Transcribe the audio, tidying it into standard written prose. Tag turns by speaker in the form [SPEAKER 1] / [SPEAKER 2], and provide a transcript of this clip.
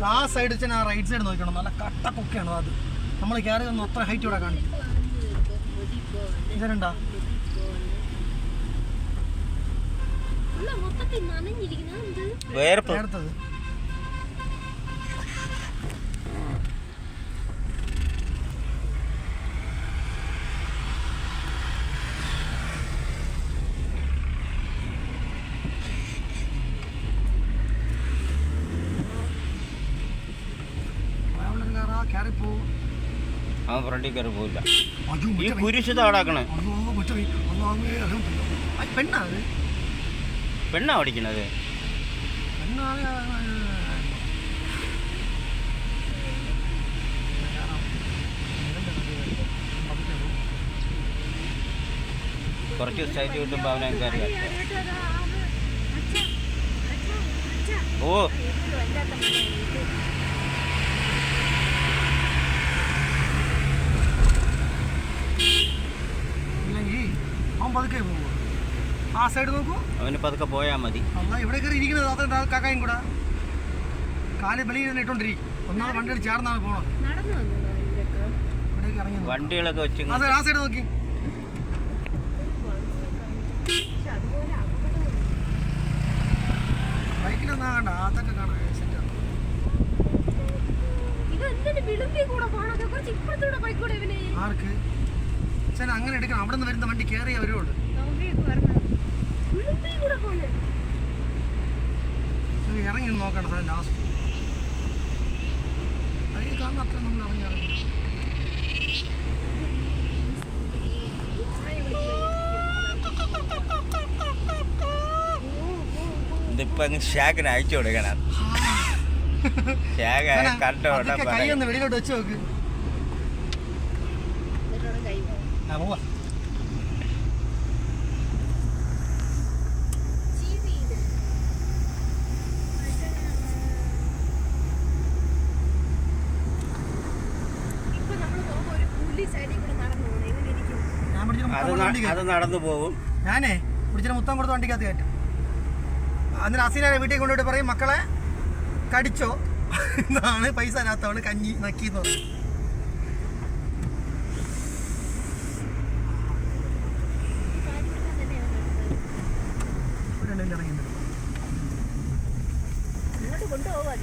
[SPEAKER 1] ആ സൈഡ് വെച്ചാൽ ആ റൈറ്റ് സൈഡ് നോക്കണം. നല്ല കട്ട കൊക്കയാണ് അത്. നമ്മൾ കയറി ഒന്നും അത്ര ഹൈറ്റ് ഇവിടെ കാണിക്കും. ഇതിനുണ്ടോ വേർത്തത്?
[SPEAKER 2] അവൻ ഫ്രണ്ടിൽ കയറി പോയില്ല. ഈ കുരിശ് താടാക്കണേ. പെണ്ണാ ഓടിക്കണത്. കുറച്ച് സൈറ്റ് കിട്ടുമ്പോൾ അവനെ കയറി. ഓ
[SPEAKER 1] പതുക്കെ പോകും. ആ സൈഡ് നോക്കൂ.
[SPEAKER 2] അവന് പതുക്കെ പോയാൽ മതി.
[SPEAKER 1] അല്ല ഇവിടെ കയറി ഇരിക്കുന്നത് കാക്കായും കൂടെ കാല് വെളിയിൽ തന്നെ ഇട്ടോണ്ടിരിക്കും. ഒന്നാമത് വണ്ടിയിൽ ചേർന്നാണ് പോണത്. ഇവിടേക്ക് ഇറങ്ങി
[SPEAKER 2] വണ്ടികളൊക്കെ വെച്ച്
[SPEAKER 1] ആ സൈഡ് നോക്കി. ബൈക്കിലൊന്നും കണ്ട അതൊക്കെ കാണാം. ആർക്ക് ചേന അങ്ങനെ എടുക്കണം. അവിടെ നിന്ന് വരുന്ന വണ്ടി കയറിയ അവരോട് ഇറങ്ങി നോക്കണം. സാർ ലാസ്റ്റ് അതിൽ കാണുന്ന അത്ര നമ്മൾ ഇറങ്ങി
[SPEAKER 2] ഇതിപ്പോ ഷാക്കിന് അയച്ചു കൊടുക്കണം.
[SPEAKER 1] കൈ ഒന്ന് വെളിയിലോട്ട് വെച്ച് നോക്ക്. പോവാ.
[SPEAKER 2] അത് നടന്നു പോകും.
[SPEAKER 1] ഞാനേ കുടിച്ചിട്ട് മുത്തം കൊടുത്ത് വണ്ടിക്കകത്ത് കയറ്റും. അന്നേരം അസീനെ വീട്ടിൽ കൊണ്ടുപോയിട്ട് പറയും മക്കളെ കടിച്ചോ എന്നാണ്. പൈസ തരാത്തവള് കഞ്ഞി നക്കിന്ന് പറയും. കൊണ്ടുപോകാൻ